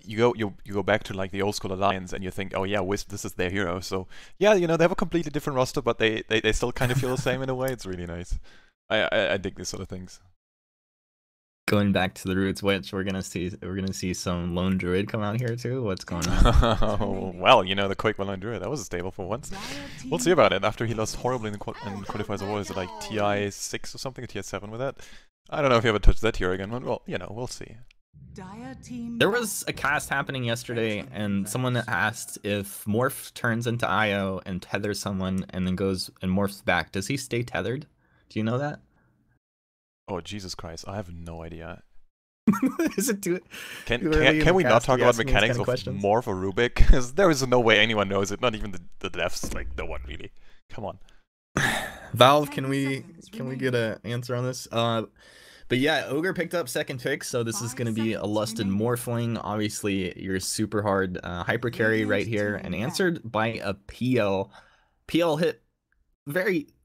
you go back to like the old school Alliance and you think, oh yeah, Wisp, this is their hero. So yeah, you know, they have a completely different roster, but they still kind of feel the same in a way. It's really nice. I dig these sort of things. Going back to the roots, which we're gonna see some lone druid come out here too. What's going on? Well, you know, the Quake Lone Druid, that was a stable for once. We'll see about it. After he lost horribly in the qualifiers, what was it, like TI 6 or something, or TI 7 with that? I don't know if he ever touched that here again. Well, you know, we'll see. There was a cast happening yesterday, and someone asked if Morph turns into IO and tethers someone and then goes and morphs back. Does he stay tethered? Do you know that? Oh, Jesus Christ, I have no idea. Is it too Can we not talk about mechanics of Morph or Rubik? Because there is no way anyone knows it, not even the devs, like no one really. Come on. Valve, can we get an answer on this? But yeah, Ogre picked up second pick, so this is going to be a lusted Morphling. Obviously, your super hard hyper carry right here, and answered by a PL. PL hit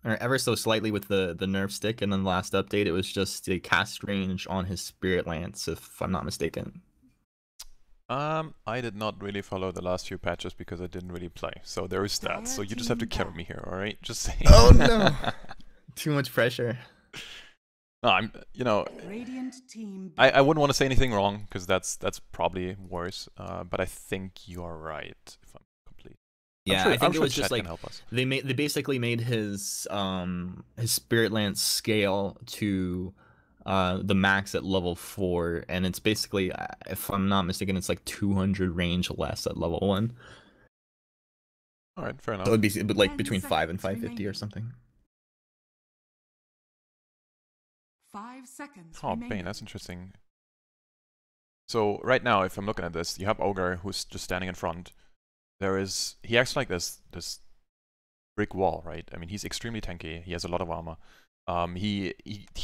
ever so slightly with the nerf stick, and then the last update it was just a cast range on his Spirit Lance, if I'm not mistaken. I did not really follow the last few patches because I didn't really play, so there is that. So you just have to carry me here, all right? Just saying. Oh no, too much pressure. No, you know, I wouldn't want to say anything wrong because that's probably worse. But I think you are right. If I'm complete. Yeah, I think it was just like they basically made his Spirit Lance scale to the max at level 4, and it's basically, if I'm not mistaken, it's like 200 range less at level 1. All right, fair enough. So it'd be like between 5 and 550 or something. 5 seconds. Oh, paiN, that's interesting. So right now, if I'm looking at this, you have Ogre who's just standing in front. He acts like this brick wall, right? I mean, he's extremely tanky. He has a lot of armor. He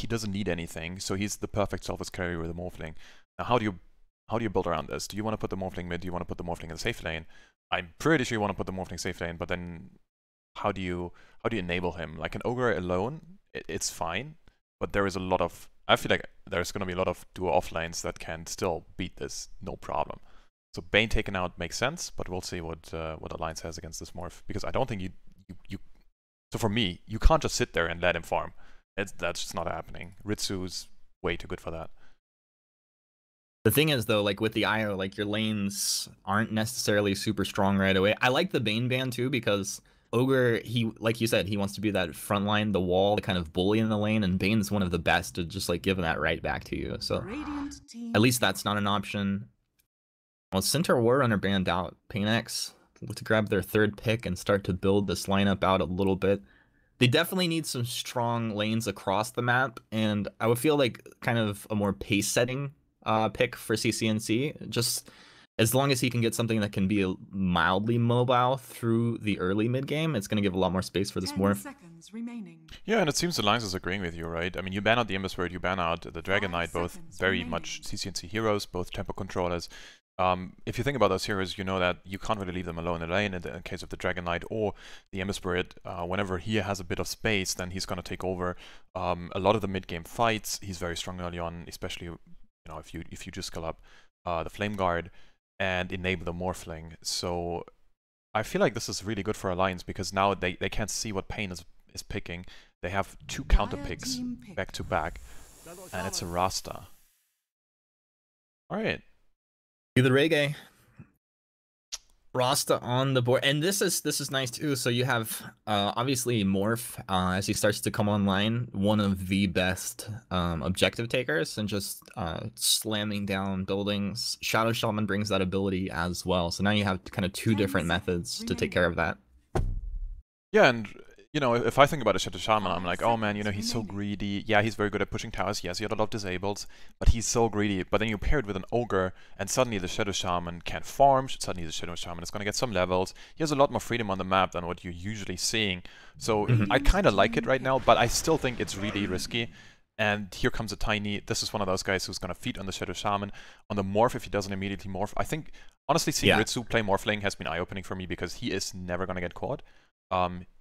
doesn't need anything, so he's the perfect self-as carry with a Morphling. Now, how do you build around this? Do you want to put the Morphling mid? Do you want to put the Morphling in the safe lane? I'm pretty sure you want to put the Morphling safe lane, but then how do you enable him? Like an Ogre alone, it's fine. But there is a lot of, I feel like there's going to be a lot of duo off lanes that can still beat this, no problem. So paiN taken out makes sense, but we'll see what Alliance has against this Morph. Because I don't think you so for me, you can't just sit there and let him farm. That's just not happening. Ritsu's way too good for that. The thing is though, like with the IO, like your lanes aren't necessarily super strong right away. I like the Bane ban too because Ogre, he, like you said, he wants to be that front line, the wall, the kind of bully in the lane, and Bane's one of the best to just like give that right back to you. So at least that's not an option. Well, Centaur Warrunner banned out. paiNX to grab their third pick and start to build this lineup out a little bit. They definitely need some strong lanes across the map, and I would feel like kind of a more pace setting pick for CCNC. Just as long as he can get something that can be mildly mobile through the early mid game, it's going to give a lot more space for this Morph. Yeah, and it seems Alliance is agreeing with you, right? I mean, you ban out the Ember Spirit, you ban out the Dragon Knight, both very much CCNC heroes, both tempo controllers. If you think about those heroes, you know that you can't really leave them alone in the lane. In the case of the Dragon Knight or the Ember Spirit, whenever he has a bit of space, then he's going to take over a lot of the mid-game fights. He's very strong early on, especially, you know, if you just scale up the Flame Guard and enable the Morphling. So I feel like this is really good for Alliance because now they can't see what paiN is picking. They have 2 counter picks back to back, and it's a Rasta. All right. Do the reggae. Rasta on the board, and this is nice too. So you have obviously Morph as he starts to come online, one of the best objective takers, and just slamming down buildings. Shadow Shaman brings that ability as well. So now you have kind of 2 different methods to take care of that. Yeah, and you know, if I think about a Shadow Shaman, I'm like, oh man, you know, he's so greedy. Yeah, he's very good at pushing towers. Yes, he had a lot of disables, but he's so greedy. But then you pair it with an Ogre, and suddenly the Shadow Shaman can farm. Suddenly the Shadow Shaman is going to get some levels. He has a lot more freedom on the map than what you're usually seeing. So I kind of like it right now, but I still think it's really risky. And here comes a Tiny. This is one of those guys who's going to feed on the Shadow Shaman. On the Morph, if he doesn't immediately Morph, I think, honestly, seeing Ritsu play Morphling has been eye-opening for me because he is never going to get caught.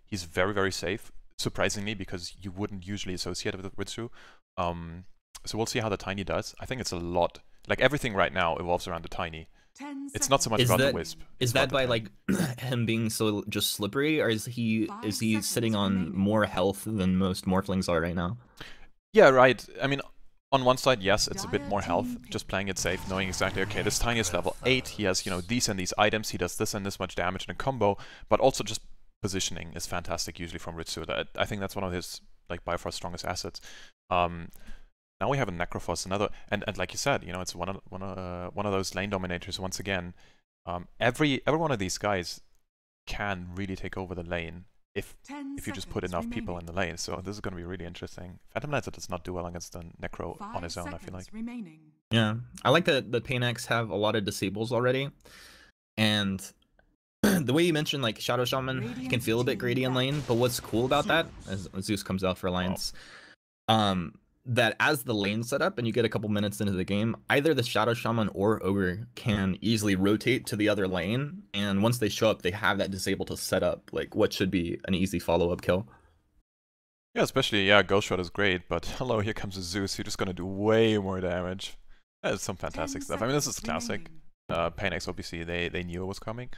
He's very, very safe, surprisingly, because you wouldn't usually associate it with Ritsu. So we'll see how the Tiny does. I think it's a lot. Like, everything right now evolves around the Tiny. 10 It's not so much Is about that the wisp. is it's about that the by paiN. like him being so just slippery, or is he 5 sitting seconds on remaining. more health than most Morphlings are right now? Yeah, right. I mean, on one side, yes, it's a bit Dire more health, team just playing it safe, knowing exactly, okay, this tiny is level 8, he has, you know, these and these items, he does this and this much damage in a combo, but also just positioning is fantastic usually from Ritsu. I think that's one of his, like, by far strongest assets. Now we have a Necrophos, another, and like you said, you know, it's one of those lane dominators once again. Every one of these guys can really take over the lane if you just put enough people in the lane. So this is going to be really interesting. Phantom Knights does not do well against the Necro on his own, I feel like. Remaining. Yeah, I like that the paiNX have a lot of disables already, and the way you mentioned like Shadow Shaman can feel a bit greedy in lane, but what's cool about that, as Zeus comes out for Alliance, that as the lane set up and you get a couple minutes into the game, either the Shadow Shaman or Ogre can easily rotate to the other lane, and once they show up, they have that disable to set up like what should be an easy follow-up kill. Yeah, especially, yeah, Ghost Shot is great, but hello, here comes a Zeus, you're just going to do way more damage. That's some fantastic stuff. I mean, this is classic. paiNX, obviously, they knew it was coming.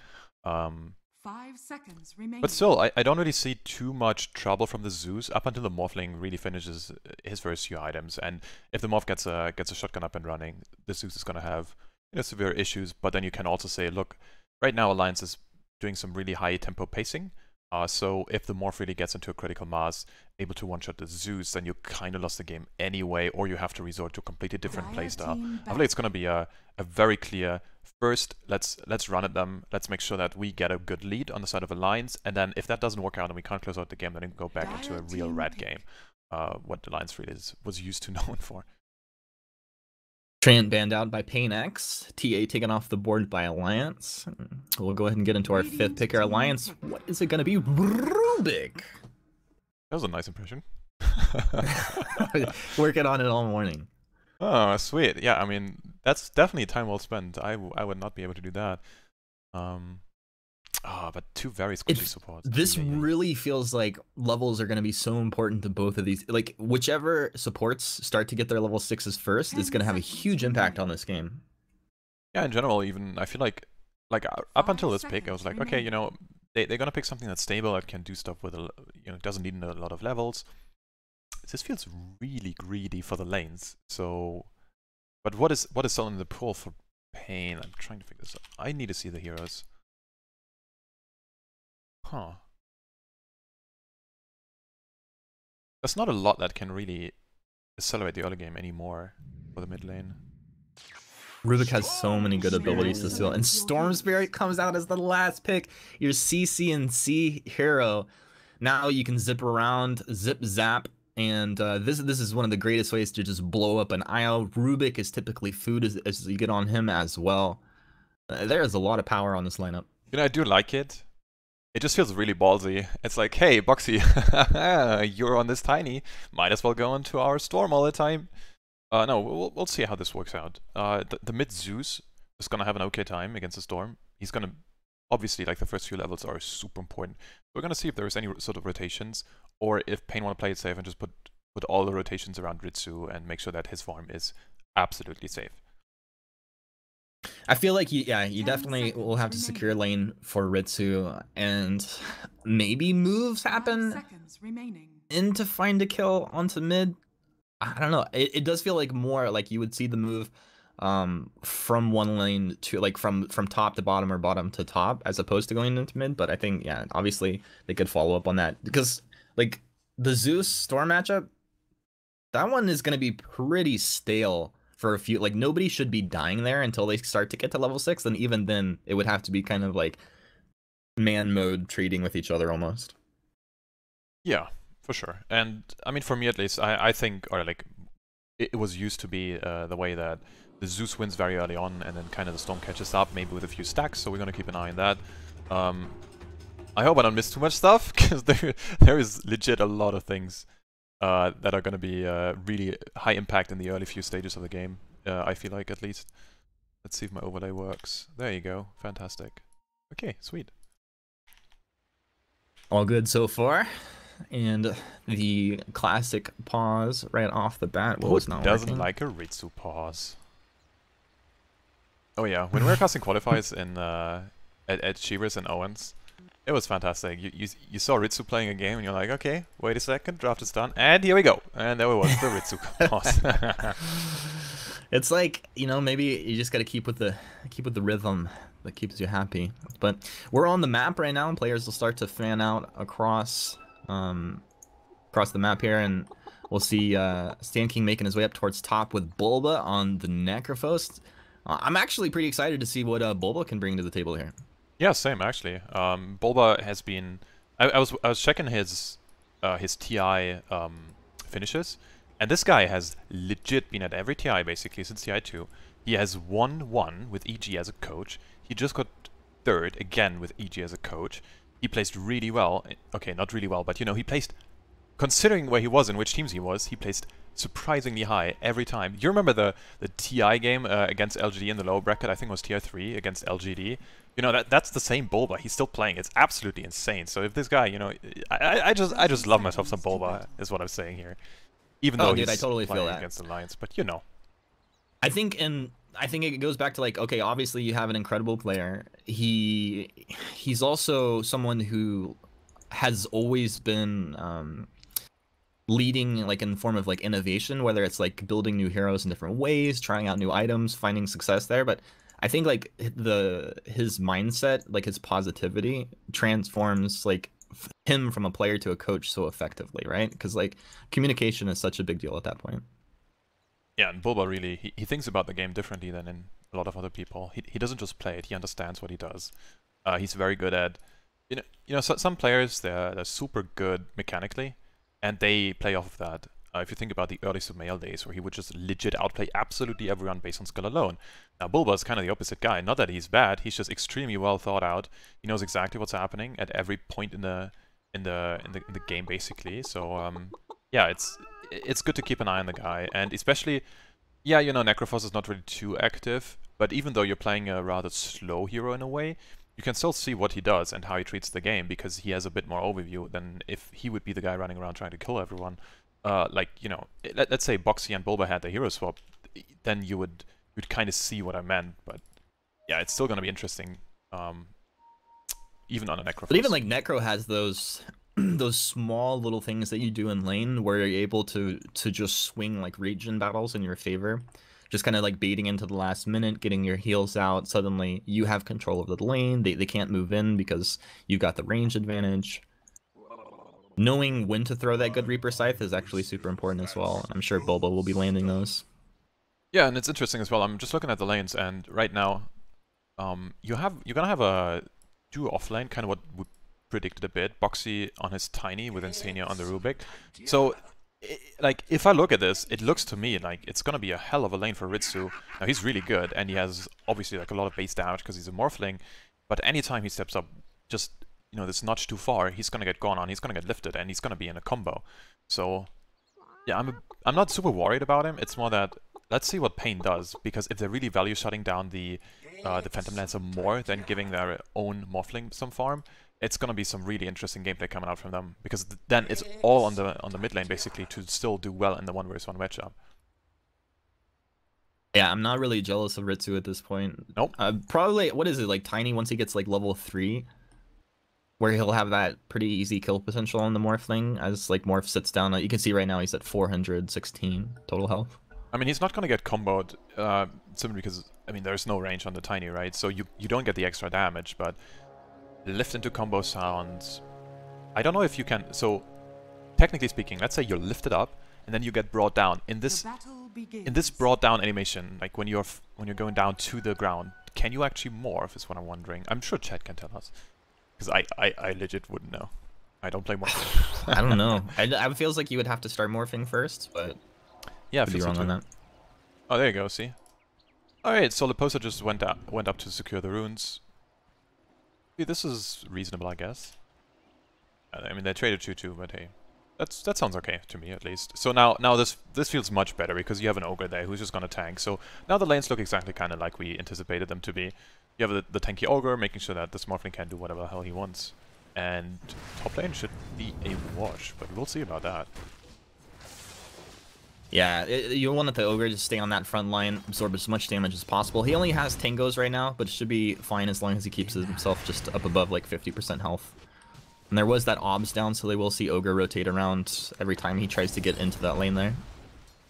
5 seconds remaining. But still, I don't really see too much trouble from the Zeus up until the Morphling really finishes his first few items. And if the Morph gets a shotgun up and running, the Zeus is going to have, you know, severe issues. But then you can also say, look, right now Alliance is doing some really high tempo pacing. So if the Morph really gets into a critical mass, able to one-shot the Zeus, then you kind of lost the game anyway, or you have to resort to a completely different playstyle. I feel like it's going to be a very clear, first, let's run at them, let's make sure that we get a good lead on the side of Alliance, and then if that doesn't work out and we can't close out the game, then we can go back into a real red game, what Alliance really was used to known for. Treant banned out by paiNX, TA taken off the board by Alliance. We'll go ahead and get into our fifth pick, our Alliance. What is it going to be? Rubik! That was a nice impression. Working on it all morning. Oh, sweet. Yeah, I mean, that's definitely time well spent. I would not be able to do that. But two very squishy supports. This really feels like levels are going to be so important to both of these. Like, whichever supports start to get their level 6s first is going to have a huge impact on this game. Yeah, in general, even, I feel like up until this pick, I was like, okay, you know, they're going to pick something that's stable, that can do stuff with, you know, doesn't need a lot of levels. This feels really greedy for the lanes. So, but what is still in the pool for paiN? I'm trying to figure this out. I need to see the heroes. Huh. There's not a lot that can really accelerate the early game anymore for the mid lane. Rubik has so many good abilities to steal, and Storm Spirit comes out as the last pick. Your CC&C hero. Now you can zip around, zip zap, and this is one of the greatest ways to just blow up an IO. Rubik is typically food as you get on him as well. There is a lot of power on this lineup. You know, I do like it. It just feels really ballsy. It's like, hey, Boxy, you're on this tiny. Might as well go into our Storm all the time. No, we'll see how this works out. The mid Zeus is going to have an okay time against the Storm. He's going to, obviously, like, the first few levels are super important. We're going to see if there's any sort of rotations, or if paiN want to play it safe and just put all the rotations around Ritsu and make sure that his farm is absolutely safe. I feel like you definitely will have to secure lane for Ritsu, and maybe moves happen into find a kill onto mid. I don't know. It does feel like more like you would see the move from one lane to, like, from top to bottom or bottom to top, as opposed to going into mid. But I think, yeah, obviously they could follow up on that, because like the Zeus Storm matchup, that one is going to be pretty stale for a few. Like, nobody should be dying there until they start to get to level 6, and even then it would have to be kind of like man mode trading with each other almost. Yeah, for sure. And I mean, for me at least, I think, or like, it was used to be the way that the Zeus wins very early on, and then kind of the Storm catches up, maybe with a few stacks, so we're going to keep an eye on that. I hope I don't miss too much stuff, because there is legit a lot of things that are going to be really high impact in the early few stages of the game, I feel like, at least. Let's see if my overlay works. There you go. Fantastic. Okay, sweet. All good so far. And the classic pause right off the bat. Who doesn't like a Ritsu pause? Oh yeah, when we were casting qualifiers in at Shivers and Owens, it was fantastic. You saw Ritsu playing a game and you're like, okay, wait a second, draft is done, and here we go. And there was the Ritsu boss. It's like, you know, maybe you just gotta keep with the rhythm that keeps you happy. But we're on the map right now, and players will start to fan out across the map here, and we'll see Stan King making his way up towards top with Bulba on the Necrophos. I'm actually pretty excited to see what Bulba can bring to the table here. Yeah, same actually. Bulba has been. I was checking his TI finishes, and this guy has legit been at every TI basically since TI 2. He has won one with EG as a coach. He just got third again with EG as a coach. He placed really well. Okay, not really well, but you know, he placed, considering where he was and which teams he was, he placed surprisingly high every time. You remember the TI game against LGD in the lower bracket? I think it was tier 3 against LGD. You know, that's the same Bulba. He's still playing. It's absolutely insane. So if this guy, you know, I just love myself some Bulba, is what I'm saying here. Even though dude, he's I totally playing feel that. against the Lions, but you know. I think it goes back to, like, okay, obviously you have an incredible player. He's also someone who has always been leading, like, in the form of, like, innovation, whether it's like building new heroes in different ways, trying out new items, finding success there. But I think, like, his mindset, like his positivity, transforms, like, him from a player to a coach so effectively, right? Because, like, communication is such a big deal at that point. Yeah, and Bulba really, he thinks about the game differently than in a lot of other people. He doesn't just play it, he understands what he does. He's very good at, you know, some players, they're super good mechanically, and they play off of that. If you think about the early Sumail days, where he would just legit outplay absolutely everyone based on skill alone. Now Bulba is kind of the opposite guy. Not that he's bad, he's just extremely well thought out. He knows exactly what's happening at every point in the game, basically. So yeah, it's good to keep an eye on the guy, and especially, yeah, you know, Necrophos is not really too active, but even though you're playing a rather slow hero in a way, you can still see what he does and how he treats the game, because he has a bit more overview than if he would be the guy running around trying to kill everyone. Like, you know, let's say Boxy and Bulba had the hero swap, then you'd kind of see what I meant. But yeah, it's still going to be interesting, even on a Necrophos. But even, like, Necro has those small little things that you do in lane where you're able to just swing, like, region battles in your favor. Just kind of, like, baiting into the last minute, getting your heals out. Suddenly you have control of the lane. They can't move in because you got the range advantage. Knowing when to throw that good Reaper Scythe is actually super important as well. I'm sure Bulba will be landing those. Yeah, and it's interesting as well. I'm just looking at the lanes, and right now, you're gonna have a duo off lane, kind of what we predicted a bit. Boxy on his Tiny with Insania on the Rubik. So, like, if I look at this, it looks to me like it's gonna be a hell of a lane for Ritsu. Now he's really good, and he has obviously like a lot of base damage because he's a Morphling. But anytime he steps up, just, you know, this notch too far, he's gonna get gone on, he's gonna get lifted, and he's gonna be in a combo. So yeah, I'm not super worried about him. It's more that let's see what paiN does, because if they're really value shutting down the Phantom Lancer more than giving their own Morphling some farm, it's gonna be some really interesting gameplay coming out from them, because then it's all on the mid lane basically to still do well in the 1v1 matchup. Yeah, I'm not really jealous of Ritsu at this point. Nope. Probably, what is it, like Tiny, once he gets like level 3, where he'll have that pretty easy kill potential on the Morphling as, like, Morph sits down. You can see right now he's at 416 total health. I mean, he's not gonna get comboed simply because, I mean, there's no range on the Tiny, right? So you don't get the extra damage, but lift into combo sounds, I don't know if you can. So technically speaking, let's say you're lifted up and then you get brought down in this brought down animation, like when you're going down to the ground, can you actually morph is what I'm wondering. I'm sure chat can tell us, because I legit wouldn't know. I don't play morphing. I don't know. It feels like you would have to start morphing first, but yeah, could be wrong on that. Oh, there you go. See. All right, so Leposa just went up to secure the runes. See, this is reasonable, I guess. I mean, they traded 2-2, but hey, that sounds okay to me at least. So now this feels much better, because you have an ogre there who's just gonna tank. So now the lanes look exactly kind of like we anticipated them to be. You have the tanky ogre, making sure that the Morphling can do whatever the hell he wants. And top lane should be a wash, but we'll see about that. Yeah, you want the Ogre to stay on that front line, absorb as much damage as possible. He only has Tangos right now, but it should be fine as long as he keeps himself just up above like 50% health. And there was that obs down, so they will see Ogre rotate around every time he tries to get into that lane there.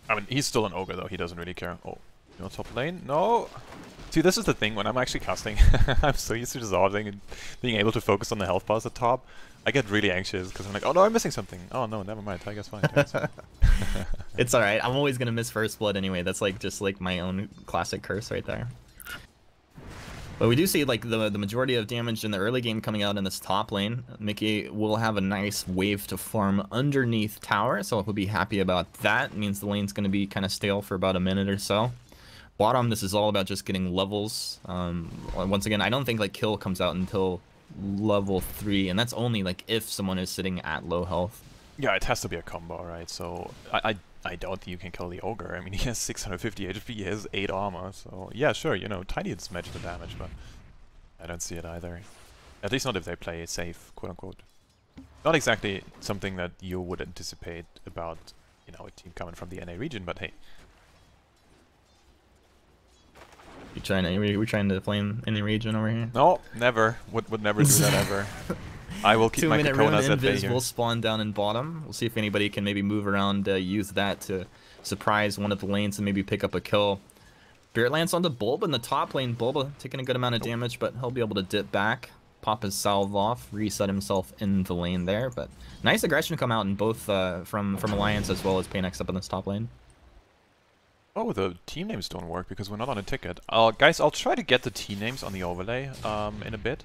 I mean, he's still an Ogre though, he doesn't really care. Oh, you know, top lane? No! See, this is the thing, when I'm actually casting, I'm so used to just obsing and being able to focus on the health bars at top. I get really anxious because I'm like, oh no, I'm missing something. Oh no, never mind, Tiger's fine. Tiger's fine. It's alright, I'm always gonna miss first blood anyway. That's like just like my own classic curse right there. But we do see like the majority of damage in the early game coming out in this top lane. Mickey will have a nice wave to farm underneath tower, so we'll be happy about that. It means the lane's gonna be kind of stale for about a minute or so. Bottom, this is all about just getting levels. Once again, I don't think like kill comes out until level 3, and that's only like if someone is sitting at low health. Yeah, it has to be a combo, right? So I don't think you can kill the Ogre. I mean, he has 650 HP, he has 8 armor, so yeah, sure, you know, Tiny has matched the damage, but I don't see it either. At least not if they play it safe, quote-unquote. Not exactly something that you would anticipate about, you know, a team coming from the NA region, but hey. We're trying to flame any region over here? No, never. Would never do that ever. I will keep my Kokonas at bay here. Will spawn down in bottom. We'll see if anybody can maybe move around, use that to surprise one of the lanes and maybe pick up a kill. Spirit Lance onto Bulba in the top lane. Bulba taking a good amount of damage, but he'll be able to dip back, pop his salve off, reset himself in the lane there. But nice aggression come out in both from Alliance as well as paiN up in this top lane. Oh, the team names don't work because we're not on a ticket. Guys, I'll try to get the team names on the overlay in a bit.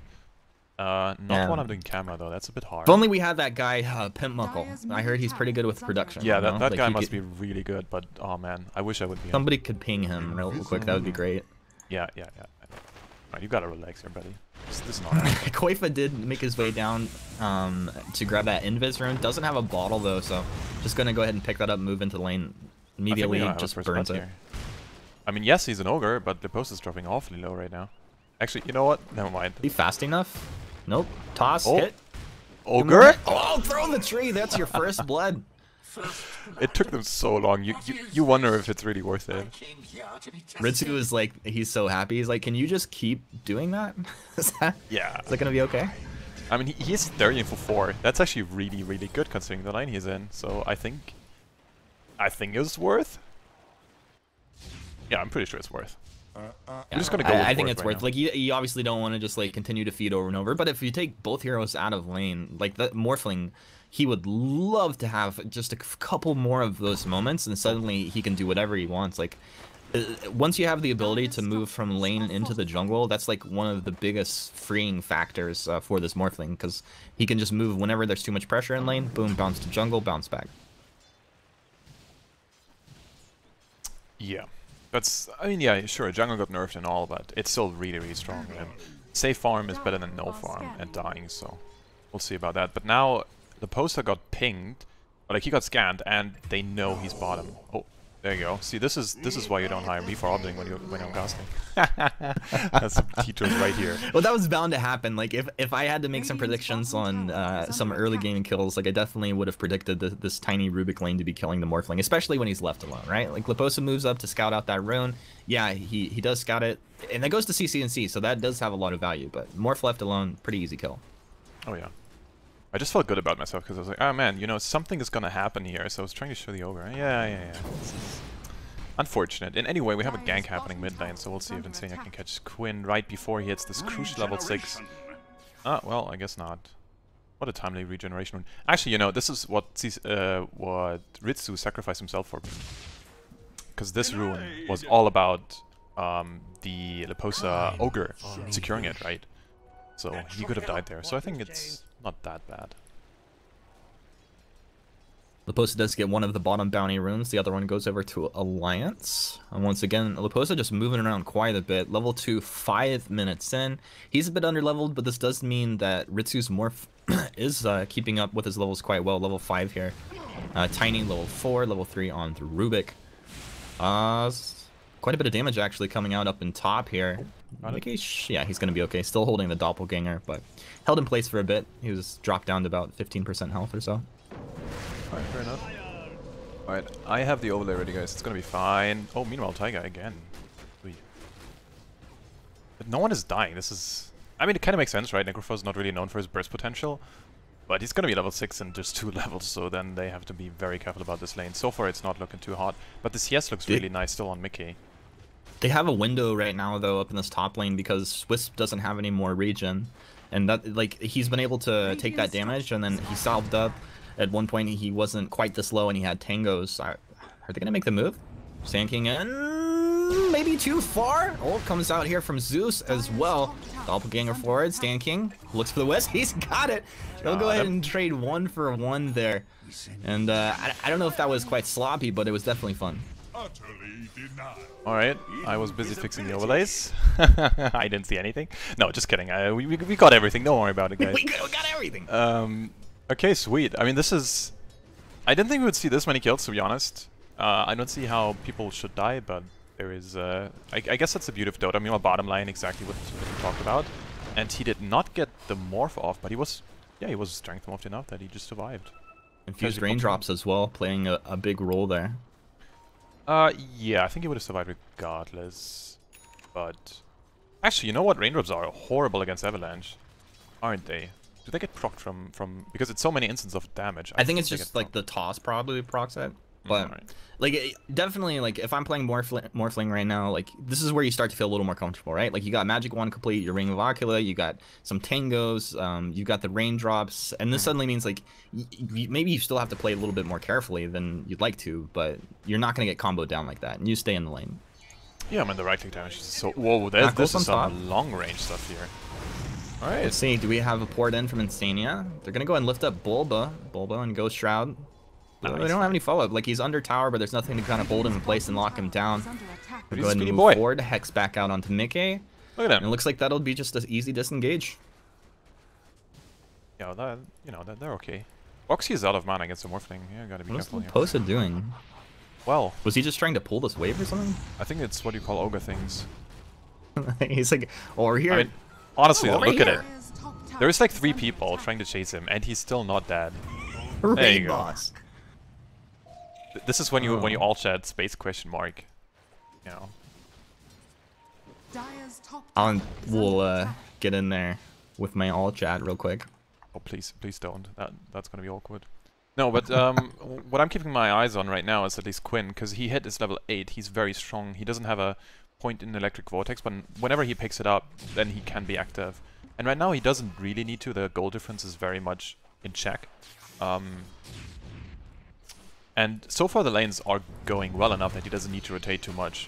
Not while I'm doing camera though, that's a bit hard. If only we had that guy, Pimp Muckle. I heard he's pretty good with production. Yeah, that like guy must be really good, but oh man, I wish I would be. Somebody could ping him real quick, that would be great. Yeah. Right, you gotta relax here, buddy. This is not Koifa did make his way down to grab that invis rune. Doesn't have a bottle though, so just gonna go ahead and pick that up, move into the lane. Immediately just burns it. I mean, yes, he's an Ogre, but the post is dropping awfully low right now. Actually, you know what? Never mind. Be fast enough? Nope. Toss, hit. Ogre? Oh, throw the tree! That's your first blood. It took them so long. You wonder if it's really worth it. Ritsu is like, he's so happy. He's like, can you just keep doing that? Is that gonna be okay? I mean, he's 30 for 4. That's actually really, really good considering the line he's in. So I think it's worth. Yeah, I'm pretty sure it's worth. I'm just gonna go. I think it's worth. Like you obviously don't want to just like continue to feed over and over. But if you take both heroes out of lane, like the Morphling, he would love to have just a couple more of those moments, and suddenly he can do whatever he wants. Like once you have the ability to move from lane into the jungle, that's like one of the biggest freeing factors for this Morphling, because he can just move whenever there's too much pressure in lane. Boom, bounce to jungle, bounce back. Yeah, I mean, yeah, sure, jungle got nerfed and all, but it's still really, really strong. And safe farm is better than no farm and dying, so we'll see about that. But now the poster got pinged, or like he got scanned, and they know he's bottom. Oh, there you go. See, this is why you don't hire me for opening when I'm casting. That's some teachers right here. Well, that was bound to happen. Like if I had to make some predictions on some early game kills, like I definitely would have predicted this tiny Rubik lane to be killing the Morphling, especially when he's left alone, right? Like Leposa moves up to scout out that rune. Yeah, he does scout it, and that goes to CC&C, so that does have a lot of value. But Morph left alone, pretty easy kill. Oh yeah. I just felt good about myself because I was like, oh man, you know, something is gonna happen here. So I was trying to show the Ogre. Yeah. This is unfortunate. And anyway, we have a gank happening mid lane, so we'll see if Insania can catch Quinn right before he hits this crucial level 6. Well, I guess not. What a timely regeneration rune. Actually, you know, this is what Ritsu sacrificed himself for. Because this rune was all about the Leposa Ogre securing it, right? So he could have died there. So I think it's not that bad. Leposa does get one of the bottom bounty runes. The other one goes over to Alliance. And once again, Leposa just moving around quite a bit. Level 2, 5 minutes in. He's a bit underleveled, but this does mean that Ritsu's Morph is keeping up with his levels quite well. Level 5 here. Tiny, level 4, level 3 on to Rubik. Quite a bit of damage actually coming out up in top here. Yeah, he's going to be okay. Still holding the Doppelganger, but held in place for a bit. He was dropped down to about 15% health or so. Alright, fair enough. Alright, I have the overlay ready, guys. It's gonna be fine. Oh, meanwhile, Tiger again. Sweet. But no one is dying. This is... I mean, it kind of makes sense, right? Necrophos is not really known for his burst potential. But he's gonna be level 6 in just 2 levels, so then they have to be very careful about this lane. So far, it's not looking too hot. But the CS looks really nice still on Mickey. They have a window right now, though, up in this top lane because Wisp doesn't have any more regen. And that, like, he's been able to take that damage, and then he salved up. At one point, he wasn't quite this low, and he had tangos. Are they going to make the move? Sand King in, maybe too far. Ult comes out here from Zeus as well. Doppelganger forward, Sand King looks for the Wisp. He's got it. They'll go ahead and trade 1 for 1 there. And I don't know if that was quite sloppy, but it was definitely fun. Alright, I was busy fixing the overlays. I didn't see anything. No, just kidding. We got everything. Don't worry about it, guys. we got everything. Okay, sweet. I mean, this is... I didn't think we would see this many kills, to be honest. I don't see how people should die, but there is... I guess that's the beauty of DotA. I mean, bottom line, exactly what we talked about. And he did not get the morph off, but he was... Yeah, he was strength morphed enough that he just survived. Infused raindrops as well, playing a big role there. Yeah, I think he would have survived regardless. But... Actually, you know what? Raindrops are horrible against Avalanche. Aren't they? Do they get procced from... Because it's so many instances of damage. I think it's just, like, the toss probably procs it. But, like, definitely, like, if I'm playing Morphling right now, like, this is where you start to feel a little more comfortable, right? Like, you got Magic Wand complete, your Ring of Ocula, you got some Tangos, you got the Raindrops, and this suddenly means, like, maybe you still have to play a little bit more carefully than you'd like to, but you're not going to get comboed down like that, and you stay in the lane. Yeah, I mean, the right-click damage is so... Whoa, this is some long-range stuff here. Alright. Let's see, do we have a port in from Insania? They're going to go and lift up Bulba and Ghost Shroud. Nice. They don't have any follow-up. Like, he's under tower, but there's nothing to kind of hold him in place and lock him down. Go ahead and move forward. Hex back out onto Mickey. Look at him. And it looks like that'll be just an easy disengage. Yeah, that, you know, they're okay. Oxy is out of mana against the Morphling. Yeah, gotta be careful here. What's Posa doing? Well... Was he just trying to pull this wave or something? I think it's what you call ogre things. He's like, over here. I mean, honestly, over look here. at it. There is like 3 people trying to chase him, and he's still not dead. There you go. This is when you all chat space question mark. You know. We'll get in there with my all chat real quick. Oh please don't. That's gonna be awkward. No, but what I'm keeping my eyes on right now is at least Quinn, because he hit his level 8. He's very strong. He doesn't have a point in Electric Vortex, but whenever he picks it up, then he can be active. And right now he doesn't really need to. The goal difference is very much in check. And so far the lanes are going well enough that he doesn't need to rotate too much.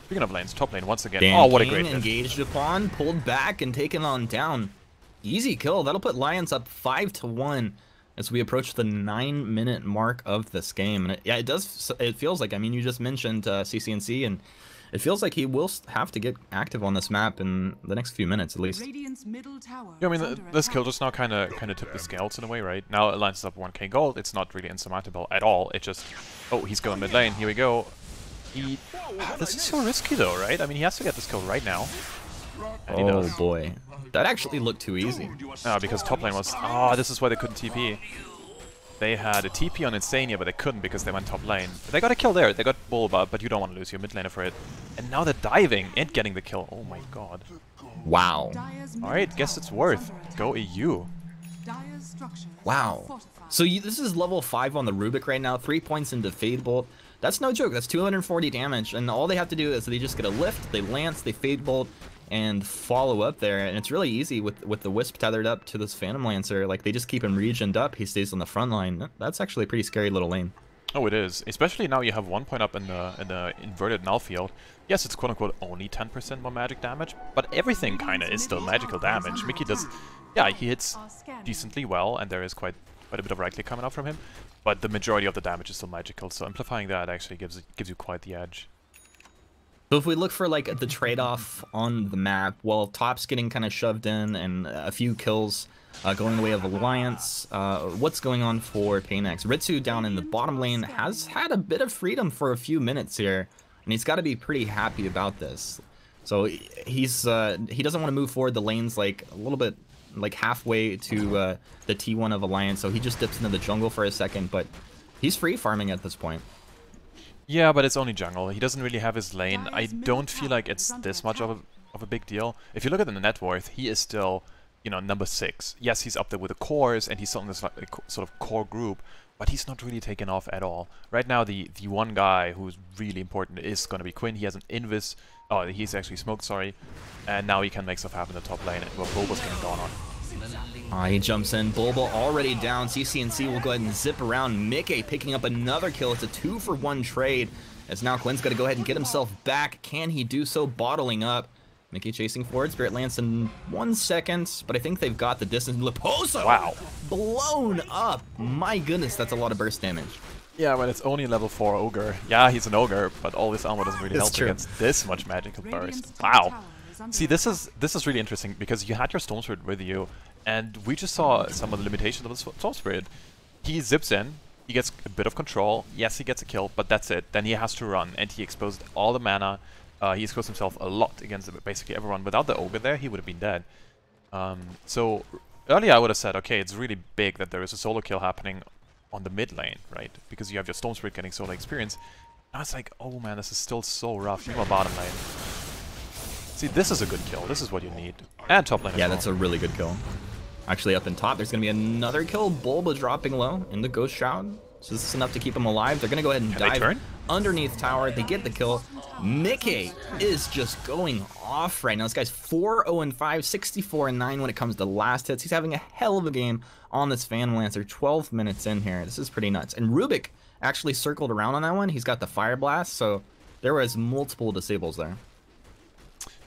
Speaking of lanes, top lane once again. Dan oh, what a King great hit. Engaged upon, pulled back, and taken on down. Easy kill. That'll put Lions up 5-1 as we approach the 9-minute mark of this game. And it does. It feels like. I mean, you just mentioned CCNC, and it feels like he will have to get active on this map in the next few minutes at least. Yeah, I mean, this kill just now kind of tipped the scales in a way, right? Now Alliance is up 1k gold. It's not really insurmountable at all. It just... Oh, he's going mid lane. Here we go. This is so risky though, right? I mean, he has to get this kill right now. And he does. Boy. That actually looked too easy. Because top lane was... Oh, this is why they couldn't TP. They had a TP on Insania, but they couldn't because they went top lane. They got a kill there. They got Bulba, but you don't want to lose your mid laner for it. And now they're diving and getting the kill. Oh my god. Wow. Alright, guess it's worth. Go EU. Wow. So this is level 5 on the Rubik right now. 3 points into Fade Bolt. That's no joke. That's 240 damage. And all they have to do is they just get a lift, they lance, they Fade Bolt, and follow up there. And it's really easy with the Wisp tethered up to this Phantom Lancer. Like, they just keep him regened up. He stays on the front line. That's actually a pretty scary little lane. Oh, it is. Especially now you have 1 point up in the inverted null field. Yes, it's quote-unquote only 10% more magic damage, but everything kind of is still magical damage. Mickey does... Yeah, he hits decently well, and there is quite a bit of right-click coming out from him, but the majority of the damage is still magical, so amplifying that actually gives you quite the edge. So if we look for like the trade-off on the map, well, top's getting kind of shoved in and a few kills going the way of Alliance. What's going on for paiN? Ritsu down in the bottom lane has had a bit of freedom for a few minutes here, and he's got to be pretty happy about this. So he doesn't want to move forward the lanes like a little bit like halfway to the T1 of Alliance, so he just dips into the jungle for a second, but he's free farming at this point. Yeah, but it's only jungle. He doesn't really have his lane. I don't feel like it's this much of a big deal. If you look at the net worth, he is still, you know, number 6. Yes, he's up there with the cores, and he's on this like, sort of core group, but he's not really taken off at all. Right now, the one guy who's really important is going to be Quinn. He has an invis. Oh, he's actually smoked, sorry. And now he can make stuff happen in the top lane, and Bulba's getting gone on. He jumps in. Bulba already down. CCNC will go ahead and zip around. Mickey picking up another kill. It's a 2-for-1 trade. As now Quinn's got to go ahead and get himself back. Can he do so? Bottling up. Mickey chasing forward. Spirit Lance in 1 second, but I think they've got the distance. Leposa! Wow. Blown up. My goodness, that's a lot of burst damage. Yeah, but it's only level 4 ogre. Yeah, he's an ogre, but all this armor doesn't really help against this much magical burst. Wow. See, this is really interesting because you had your Storm Spirit with you, and we just saw some of the limitations of the Storm Spirit. He zips in, he gets a bit of control. Yes, he gets a kill, but that's it. Then he has to run, and he exposed all the mana. He exposed himself a lot against basically everyone. Without the ogre there, he would have been dead. So earlier I would have said, okay, it's really big that there is a solo kill happening on the mid lane, right? Because you have your Storm Spirit getting solo experience. Now it's like, oh man, this is still so rough. You go bottom lane. See, this is a good kill. This is what you need. And top lane as well. That's a really good kill. Actually, up in top, there's going to be another kill. Bulba dropping low in the Ghost Shroud. So this is enough to keep him alive. They're going to go ahead and dive underneath tower. They get the kill. Mickey is just going off right now. This guy's 4-0-5, 64-9 when it comes to last hits. He's having a hell of a game on this Fan Lancer. 12 minutes in here. This is pretty nuts. And Rubik actually circled around on that one. He's got the Fire Blast, so there was multiple disables there.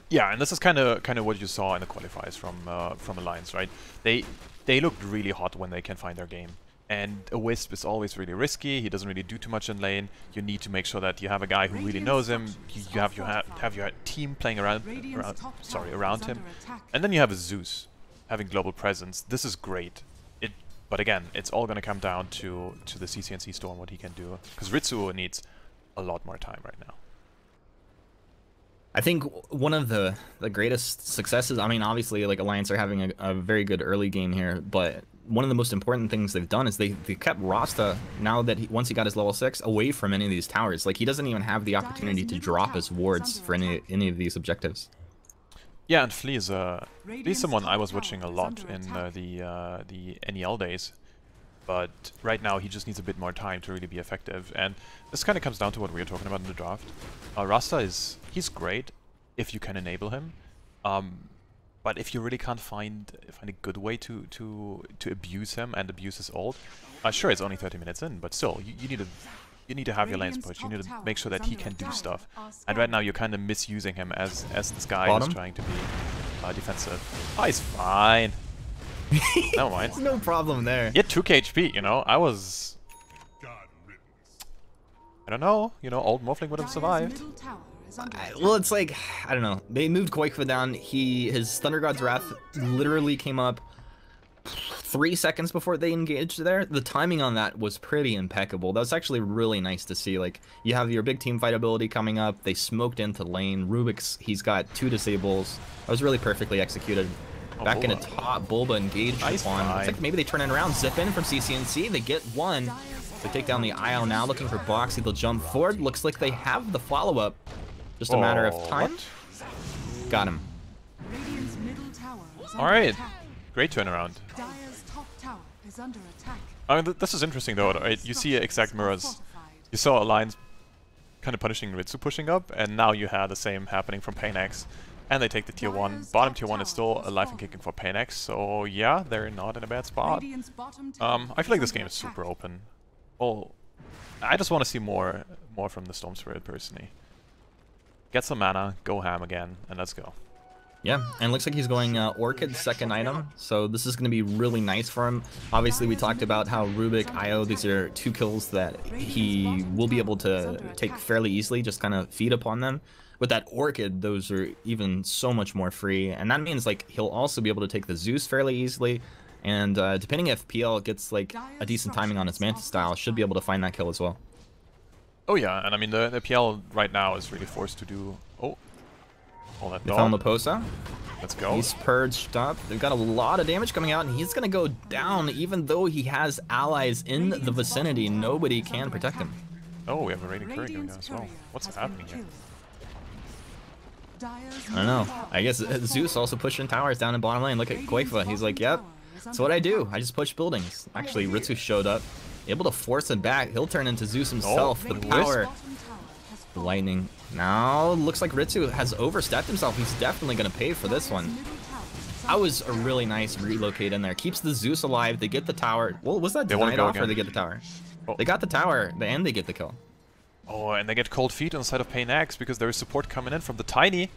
Yeah, and this is kind of what you saw in the qualifiers from Alliance, right? They looked really hot when they can find their game. And a Wisp is always really risky. He doesn't really do too much in lane. You need to make sure that you have a guy who really knows him. You have your team playing around him, and then you have a Zeus having global presence. This is great. But again, it's all going to come down to the CCNC Storm, what he can do, because Ritsuo needs a lot more time right now. I think one of the greatest successes, I mean, obviously, like, Alliance are having a very good early game here, but one of the most important things they've done is they kept Rasta, now that once he got his level 6, away from any of these towers. Like, he doesn't even have the opportunity to drop his wards for any of these objectives. Yeah, and Flea is someone I was watching a lot in the NEL days, but right now he just needs a bit more time to really be effective, and this kind of comes down to what we were talking about in the draft. Rasta he's great if you can enable him, but if you really can't find a good way to abuse him and abuse his ult, sure, it's only 30 minutes in, but still, you need to have your lanes pushed. You need to make sure that he can do stuff, and right now you're kind of misusing him as this guy who's trying to be defensive. Oh, he's fine. Never mind. No problem there. He had 2k HP, you know. I don't know, you know, old Morphling would have survived. Well, it's like, I don't know. They moved Koikva down. His Thunder God's Wrath literally came up 3 seconds before they engaged there. The timing on that was pretty impeccable. That was actually really nice to see. Like, you have your big team fight ability coming up. They smoked into lane. Rubik's, he's got 2 disables. That was really perfectly executed. Back into top, Bulba engaged upon. It's like maybe they turn it around, zip in from CCNC, they get one. They take down the IO now, looking for Boxy. They'll jump forward. Looks like they have the follow-up. Just a matter of time. What? Got him. Alright. Great turnaround. I mean, this is interesting though, right? You see exact mirrors. You saw Alliance kind of punishing Ritsu pushing up, and now you had the same happening from paiN. And they take the tier 1. Bottom tier 1 is still alive and kicking for paiN, so yeah, they're not in a bad spot. I feel like this game is super open. Well, I just want to see more from the Storm Spirit personally. Get some mana, go ham again, and let's go. Yeah, and it looks like he's going Orchid second item, so this is going to be really nice for him. Obviously, we talked about how Rubik, IO, these are 2 kills that he will be able to take fairly easily, just kind of feed upon them. With that Orchid, those are even so much more free, and that means like he'll also be able to take the Zeus fairly easily, and depending if PL gets like a decent timing on his Mantis style, should be able to find that kill as well. Oh yeah, and I mean the PL right now is really forced to do all that. They found Leposa. Let's go. He's purged up. They've got a lot of damage coming out, and he's gonna go down even though he has allies in the vicinity. Nobody can protect him. Oh, we have a raiding courier going down as well. What's happening here? I don't know. I guess Zeus also pushing towers down in bottom lane. Look at Quakefa. He's like, yep, that's what I do. I just push buildings. Actually, Ritsu showed up, able to force him back. He'll turn into Zeus himself. The power. The lightning. Now, looks like Ritsu has overstepped himself. He's definitely going to pay for this one. That was a really nice relocate in there. Keeps the Zeus alive. They get the tower. Well, was that denied off or they get the tower? Oh. They got the tower, and they get the kill. Oh, and they get cold feet on the side of paiN X because there is support coming in from the Tiny.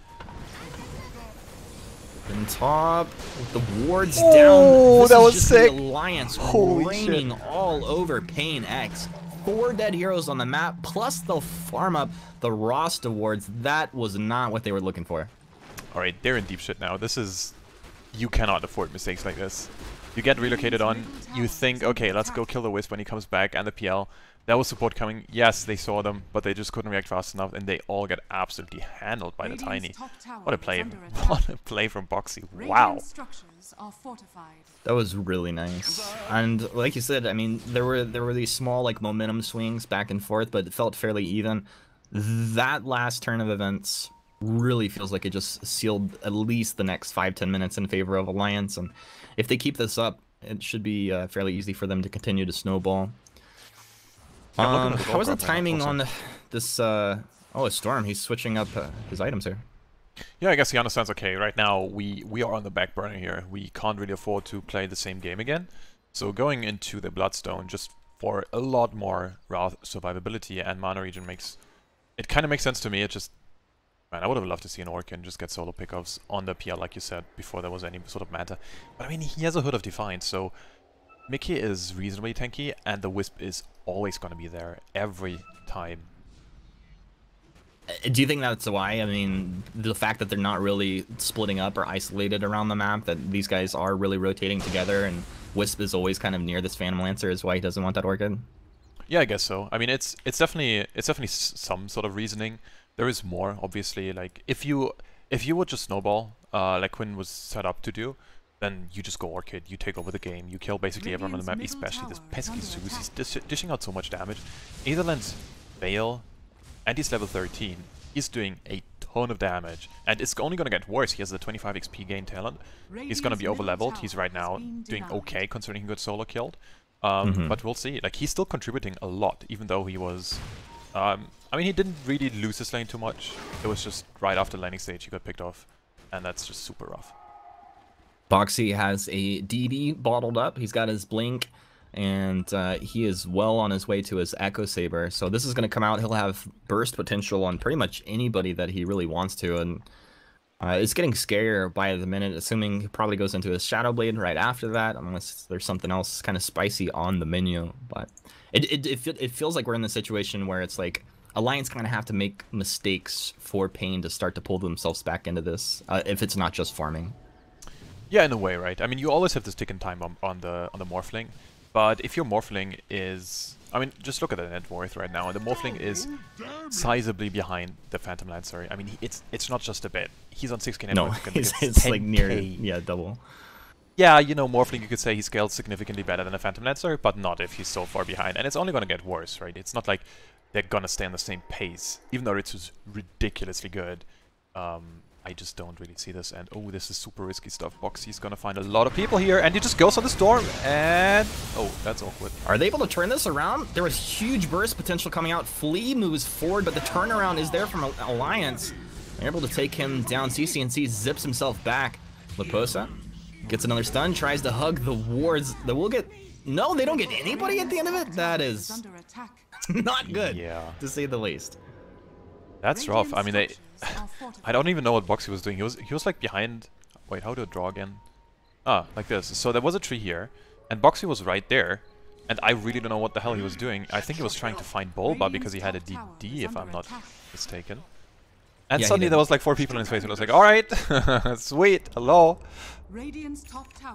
In top, with the wards down. This that is was just sick. The Alliance Holy raining shit. all over paiN X. 4 dead heroes on the map, plus they'll farm up the Rost awards. That was not what they were looking for. Alright, they're in deep shit now. This is... You cannot afford mistakes like this. You get relocated on, you think, okay, let's go kill the Wisp when he comes back, and the PL. There was support coming. Yes, they saw them, but they just couldn't react fast enough, and they all get absolutely handled by the Tiny. What a play. What a play from Boxy. Wow. That was really nice. And like you said, I mean, there were these small like momentum swings back and forth, but it felt fairly even. That last turn of events really feels like it just sealed at least the next 5-10 minutes in favor of Alliance, and if they keep this up, it should be fairly easy for them to continue to snowball. How was the timing on this? Oh, a Storm. He's switching up his items here. Yeah, I guess he understands, okay, right now we are on the back burner here. We can't really afford to play the same game again. So going into the Bloodstone just for a lot more Wrath survivability and mana regen makes... It kind of makes sense to me. It just... Man, I would have loved to see an Orc and just get solo pickups on the PL, like you said, before there was any sort of meta. But I mean, he has a Hood of Defiance, so... Mickey is reasonably tanky, and the Wisp is always going to be there every time. Do you think that's why? I mean, the fact that they're not really splitting up or isolated around the map, that these guys are really rotating together, and Wisp is always kind of near this Phantom Lancer is why he doesn't want that Orchid? Yeah, I guess so. I mean, it's definitely some sort of reasoning. There is more, obviously. Like if you would just snowball, like Quinn was set up to do, then you just go Orchid, you take over the game, you kill basically everyone on the map, especially this pesky Zeus. He's dishing out so much damage. Aetherland's Veil, and he's level 13. He's doing a ton of damage, and it's only going to get worse. He has the 25 XP gain talent. He's going to be over-leveled. He's right now doing okay, considering he got solo killed. But we'll see. Like, he's still contributing a lot, even though he was... I mean, he didn't really lose his lane too much. It was just right after landing stage he got picked off, and that's just super rough. Boxy has a DB bottled up. He's got his Blink, and he is well on his way to his Echo Saber. So this is going to come out. He'll have burst potential on pretty much anybody that he really wants to, and it's getting scarier by the minute, assuming he probably goes into his Shadow Blade right after that, unless there's something else kind of spicy on the menu. But it feels like we're in the situation where it's like Alliance kind of have to make mistakes for paiN to start to pull themselves back into this, if it's not just farming. Yeah, in a way, right? I mean, you always have this tick in time on the Morphling, but if your Morphling is... I mean, just look at the net worth right now, and the Morphling is sizably behind the Phantom Lancer. I mean, it's not just a bit. He's on 6k net worth. No, it's like near, yeah, double. Yeah, you know, Morphling, you could say he scales significantly better than a Phantom Lancer, but not if he's so far behind. And it's only going to get worse, right? It's not like they're going to stay on the same pace, even though Ritsu's ridiculously good. I just don't really see this, and oh, this is super risky stuff. Boxy's gonna find a lot of people here, and he just goes on the Storm, and oh, that's awkward. Are they able to turn this around? There was huge burst potential coming out. Flea moves forward, but the turnaround is there from Alliance. They're able to take him down. CCNC zips himself back. Leposa gets another stun, tries to hug the wards. They will get... No, they don't get anybody at the end of it? That is not good, to say the least. That's rough. I mean, I don't even know what Boxy was doing. He was like behind... Wait, how do I draw again? Ah, like this. So there was a tree here, and Boxy was right there, and I really don't know what the hell he was doing. I think he was trying to find Bulba because he had a DD, if I'm not mistaken. And yeah, suddenly there was like 4 people in his face, and I was like, alright, sweet, hello.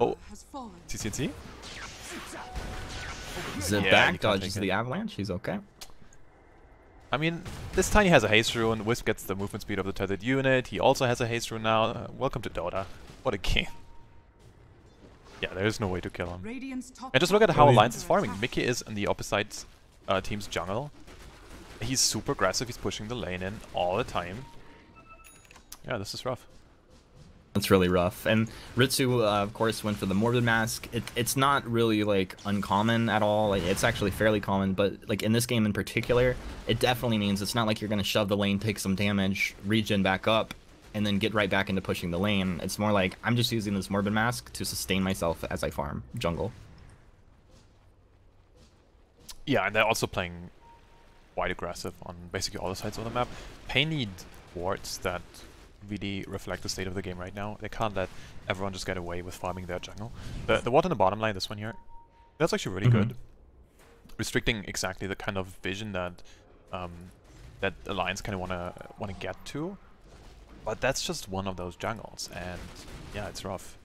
Oh, CCNC? The back dodges the avalanche, he's okay. I mean, this Tiny has a haste rune, Wisp gets the movement speed of the tethered unit, he also has a haste rune now. Welcome to DotA. What a game. Yeah, there is no way to kill him. And just look at how Alliance is farming. Mickey is in the opposite team's jungle. He's super aggressive. He's pushing the lane in all the time. Yeah, this is rough. That's really rough. And Ritsu, of course, went for the Morbid Mask. It's not really, like, uncommon at all. Like, it's actually fairly common, but, like, in this game in particular, it definitely means it's not like you're going to shove the lane, take some damage, regen back up, and then get right back into pushing the lane. It's more like, I'm just using this Morbid Mask to sustain myself as I farm jungle. Yeah, and they're also playing quite aggressive on basically all the sides of the map. paiN need wards that really reflect the state of the game right now. They can't let everyone just get away with farming their jungle. The ward on the bottom line, this one here, that's actually really good. Restricting exactly the kind of vision that that Alliance kind of wanna get to. But that's just one of those jungles, and yeah, it's rough.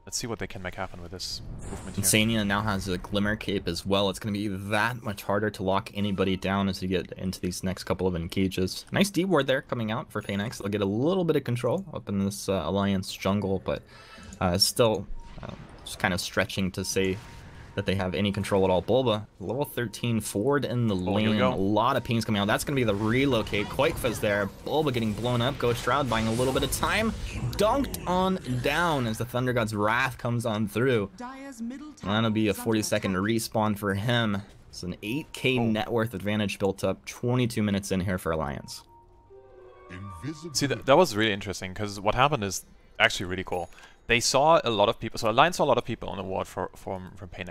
Let's see what they can make happen with this movement here. Sania now has a Glimmer Cape as well. It's going to be that much harder to lock anybody down as you get into these next couple of engages. Nice D ward there coming out for paiN. They'll get a little bit of control up in this Alliance jungle, but still just kind of stretching to say that they have any control at all. Bulba, level 13 forward in the lane. A lot of pings coming out. That's going to be the relocate. Quakefuzz there. Bulba getting blown up. Ghost Shroud buying a little bit of time. Dunked on down as the Thunder God's Wrath comes on through. That'll be a 40-second respawn for him. It's an 8k net worth advantage built up 22 minutes in here for Alliance. See, that was really interesting, because what happened is actually really cool. They saw a lot of people, so Alliance saw a lot of people on the ward from paiN.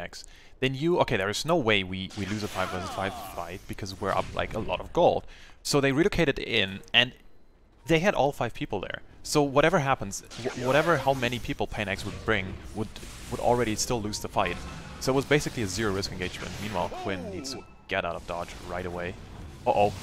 They knew, okay, there is no way we lose a 5 versus 5 fight because we're up like a lot of gold. So they relocated in, and they had all 5 people there. So whatever happens, how many people paiN would bring would already still lose the fight. So it was basically a zero risk engagement. Meanwhile, Quinn needs to get out of dodge right away. Uh-oh.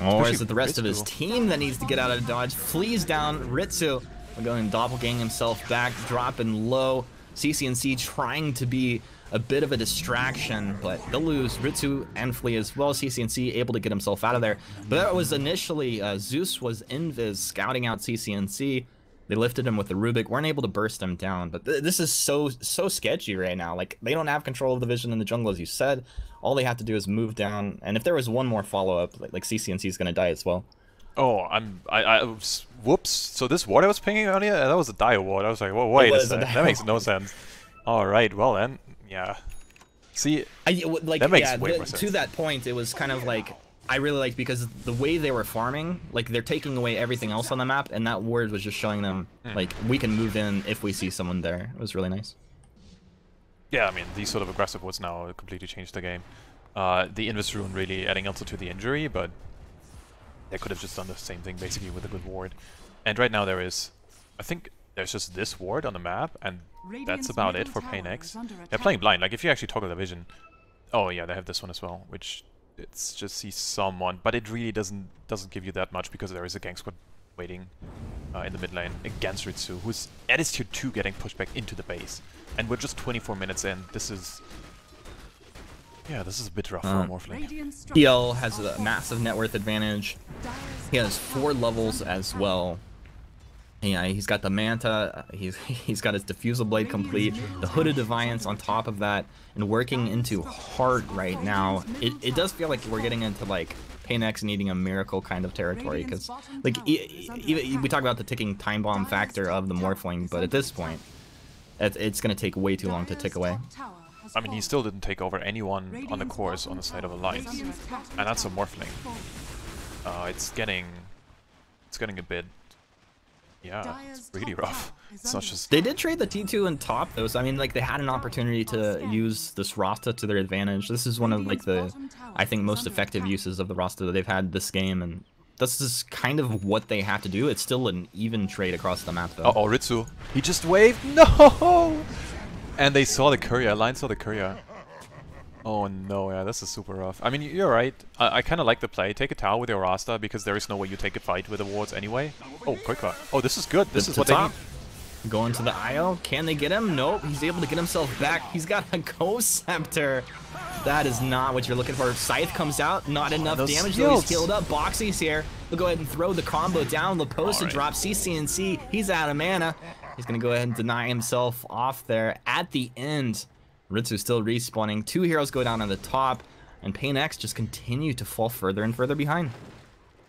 Or is it the rest of his team that needs to get out of dodge? Flees down. Ritsu going doppelgang himself back, dropping low. CCNC trying to be a bit of a distraction, but they'll lose Ritsu and Flea as well. CCNC able to get himself out of there. But that was initially, Zeus was invis scouting out CCNC. They lifted him with the Rubik, weren't able to burst him down. But this is so sketchy right now. Like, they don't have control of the vision in the jungle, as you said. All they have to do is move down. And if there was one more follow-up, like CCNC is going to die as well. Oh, whoops. So this ward I was pinging earlier, that was a dire ward. I was like, well, wait a second. That makes no sense. All right, well then, yeah. See, that makes way more sense. To that point, it was kind of like, I really liked, because the way they were farming, like, they're taking away everything else on the map, and that ward was just showing them, like, we can move in if we see someone there. It was really nice. Yeah, I mean, these sort of aggressive wards now completely changed the game. The Invis Rune really adding also to the injury, but they could have just done the same thing basically with a good ward. And right now there is, I think there's just this ward on the map, and that's about it for paiN. They're playing blind. Like, if you actually toggle the vision, oh yeah, they have this one as well, which it's just see someone, but it really doesn't give you that much, because there is a gang squad waiting in the mid lane against Ritsu, who's at his tier 2 getting pushed back into the base, and we're just 24 minutes in. This is, yeah, this is a bit rough for Morphling. PL has a massive net worth advantage. He has 4 levels as well. Yeah, he's got the Manta, he's got his Diffusal Blade complete, the Hooded Defiance on top of that, and working into Heart right now. It does feel like we're getting into, like, paiN needing a miracle kind of territory, because, like, we talk about the ticking time bomb factor of the Morphling, but at this point, it's going to take way too long to tick away. I mean, he still didn't take over anyone on the course on the side of Alliance, and that's a Morphling. It's getting a bit, yeah, it's really rough. It's not just... They did trade the T2 and top, though, so I mean, like, they had an opportunity to use this Rasta to their advantage. This is one of, like, the, I think, most effective uses of the Rasta that they've had this game, and this is kind of what they have to do. It's still an even trade across the map, though. Uh-oh, Ritsu. He just waved. No! And they saw the courier. Alliance saw the courier. Oh no, yeah, this is super rough. I mean, you're right. I kind of like the play. Take a tower with your Rasta, because there is no way you take a fight with the wards anyway. Oh, quick cut. Oh, this is good. This is what they need. Going to the IO. Can they get him? Nope. He's able to get himself back. He's got a Ghost Scepter. That is not what you're looking for. Scythe comes out. Not enough damage, though. He's healed up. Boxy's here. We'll go ahead and throw the combo down. Laposa drops CCNC. He's out of mana. He's going to go ahead and deny himself off there. At the end, Ritsu still respawning. 2 heroes go down on the top, and paiN just continue to fall further and further behind.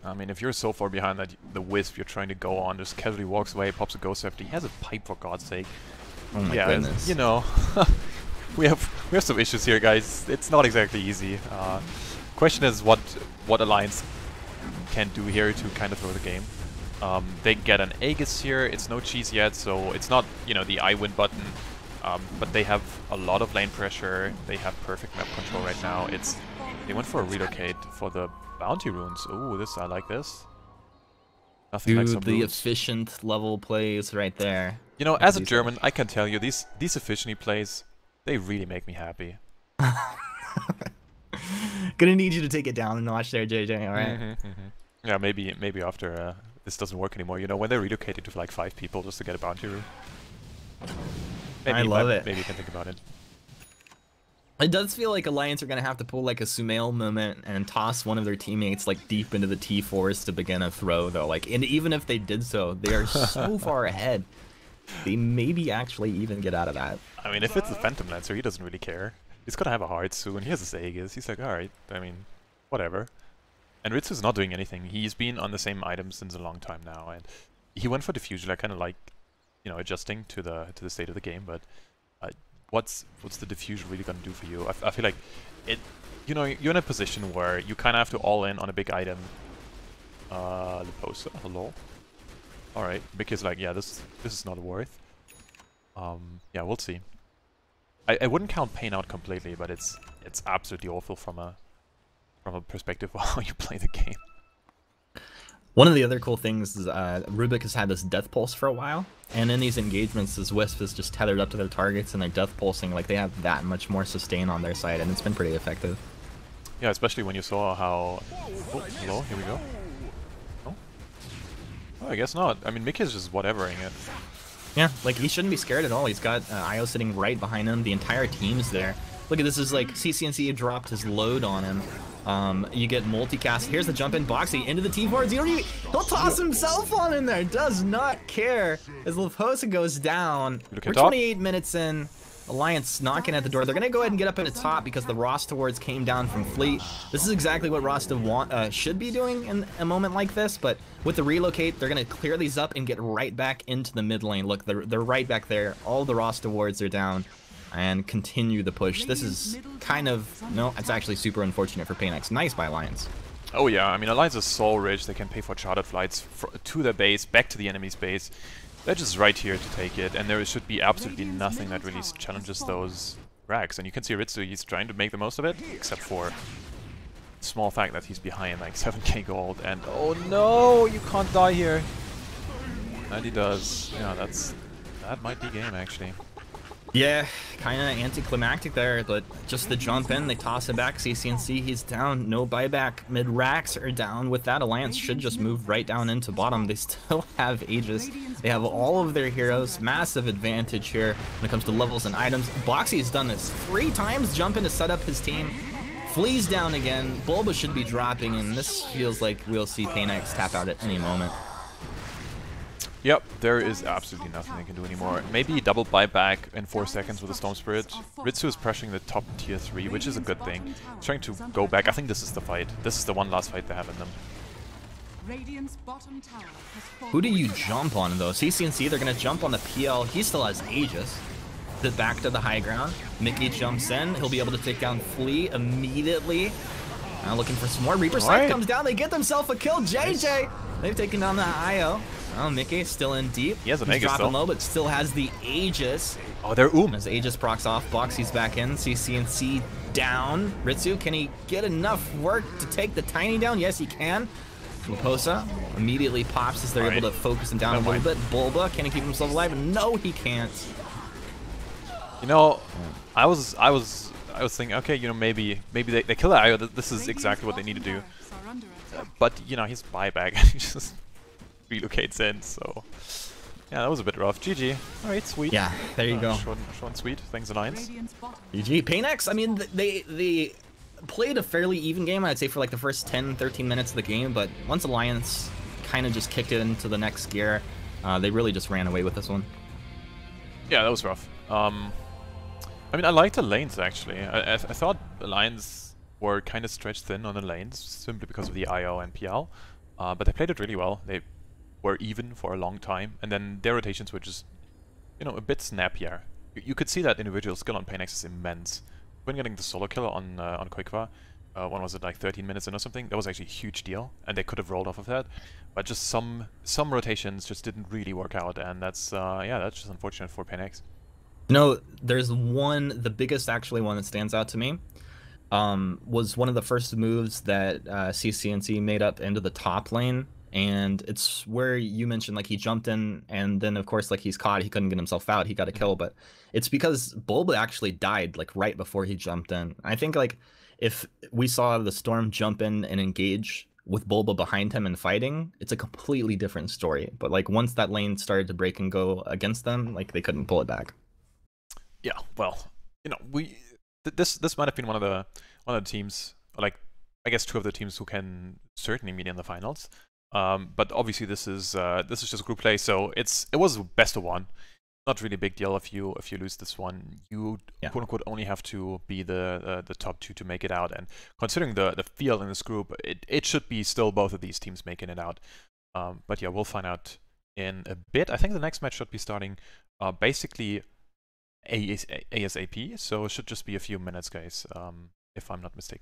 I mean, if you're so far behind that the wisp you're trying to go on just casually walks away, pops a ghost after, he has a pipe for God's sake. Oh my goodness. You know, we have some issues here, guys. It's not exactly easy. Question is what Alliance can do here to kind of throw the game. They get an Aegis here. It's no cheese yet, so it's not, you know, the I win button. But they have a lot of lane pressure. They have perfect map control right now. They went for a relocate for the bounty runes. Ooh, I like this. Nothing like some the runes. efficient level plays right there. You know, as a German, I can tell you these efficiently plays, they really make me happy. Gonna need you to take it down a notch there, JJ. All right. Yeah, maybe after this doesn't work anymore. You know, when they relocated to like 5 people just to get a bounty rune. I love it. Maybe you can think about it. It does feel like Alliance are going to have to pull like a Sumail moment and toss one of their teammates like deep into the T-Force to begin a throw though. Like, and even if they did so, they are so far ahead. They maybe actually even get out of that. I mean, if it's the Phantom Lancer, he doesn't really care. He's going to have a heart soon. He has his Aegis. He's like, alright, I mean, whatever. And Ritsu's not doing anything. He's been on the same item since a long time now. And he went for Diffusion. I kind of like, you know, adjusting to the state of the game, but what's the diffusion really gonna do for you? I feel like you know, you're in a position where you kind of have to all in on a big item. Liposa, hello. All right, because like, yeah, this is not worth. Yeah, we'll see. I wouldn't count paiN out completely, but it's absolutely awful from a perspective of how you play the game. One of the other cool things is Rubik has had this death pulse for a while, and in these engagements, this Wisp is just tethered up to their targets and they're death pulsing. Like, they have that much more sustain on their side, and it's been pretty effective. Yeah, especially when you saw how... Oh, hello, here we go. Oh, I guess not. I mean, Mickey is just whatevering it. Yeah, like, he shouldn't be scared at all. He's got IO sitting right behind him. The entire team's there. Look at this, is like CCNC dropped his load on him. You get multicast. Here's the jump in Boxy into the T-Fords. He'll toss himself on in there. Does not care. As Liposa goes down. We're 28 minutes in. Alliance knocking at the door. They're going to go ahead and get up in the top because the Rasta wards came down from Fleet. This is exactly what Rasta should be doing in a moment like this, but with the relocate, they're going to clear these up and get right back into the mid lane. Look, they're right back there. All the Rasta wards are down. And continue the push. This is kind of... No, it's actually super unfortunate for paiN. Nice by Alliance. Oh yeah, I mean, Alliance is so rich, they can pay for chartered flights to their base, back to the enemy's base. They're just right here to take it, and there should be absolutely nothing that really challenges those racks. And you can see Ritsu, he's trying to make the most of it, except for the small fact that he's behind like 7k gold, and oh no, you can't die here. And he does. Yeah, that might be game actually. Yeah, kind of anticlimactic there, but just the jump in, they toss it back. CCNC, he's down, no buyback. Mid racks are down. With that, Alliance should just move right down into bottom. They still have Aegis. They have all of their heroes. Massive advantage here when it comes to levels and items. Boxy's done this 3 times, jump in to set up his team. Flees down again. Bulba should be dropping, and this feels like we'll see paiN tap out at any moment. Yep, there is absolutely nothing they can do anymore. Maybe double buyback in 4 seconds with a Storm Spirit. Ritsu is pressuring the top tier 3, which is a good thing. He's trying to go back. I think this is the fight. This is the one last fight they have in them. Who do you jump on though? CCNC, they're going to jump on the PL. He still has Aegis. Back to the high ground. Mickey jumps in. He'll be able to take down Flea immediately. Now looking for some more. Reaper Scythe comes down. They get themselves a kill. JJ! They've taken down the IO. Oh, Mickey still in deep. He has an He's Aegis dropping though. low, but still has the Aegis. Oh, they're As Aegis procs off, Boxy's back in. CCNC down. Ritsu, can he get enough work to take the Tiny down? Yes, he can. Liposa immediately pops as they're able to focus him down a little bit. Bulba, can he keep himself alive? No, he can't. You know, I was thinking, okay, you know, maybe they kill the IO. This is exactly what they need to do. But you know, he's buyback. He just relocates in. So yeah, that was a bit rough. GG. All right, sweet. Yeah, there you go. Short and sweet. Thanks, Alliance. GG. paiN, I mean, they played a fairly even game, I'd say, for like the first 10-13 minutes of the game. But once Alliance kind of just kicked it into the next gear, they really just ran away with this one. Yeah, that was rough. I mean, I liked the lanes actually. I thought Alliance were kind of stretched thin on the lanes simply because of the IO and PL, but they played it really well. They were even for a long time, and then their rotations were just, you know, a bit snappier. You could see that individual skill on paiN is immense. When getting the solo kill on Quickva, when was it, like 13 minutes in or something? That was actually a huge deal, and they could have rolled off of that. But just some rotations just didn't really work out, and that's yeah, that's just unfortunate for paiN. You know, there's one, the biggest actually one that stands out to me, was one of the first moves that CCNC made up into the top lane, and it's where you mentioned like he jumped in, and then of course like he's caught, he couldn't get himself out, he got a kill, but it's because Bulba actually died like right before he jumped in. I think like if we saw the Storm jump in and engage with Bulba behind him and fighting, it's a completely different story. But like once that lane started to break and go against them, like they couldn't pull it back. Yeah, well, you know, this might have been one of the teams, like I guess two of the teams who can certainly meet in the finals. But obviously this is just group play, so it was best of one. Not really a big deal if you lose this one. You quote unquote only have to be the top two to make it out. And considering the field in this group, it should be still both of these teams making it out. But yeah, we'll find out in a bit. I think the next match should be starting basically ASAP, so it should just be a few minutes, guys, if I'm not mistaken.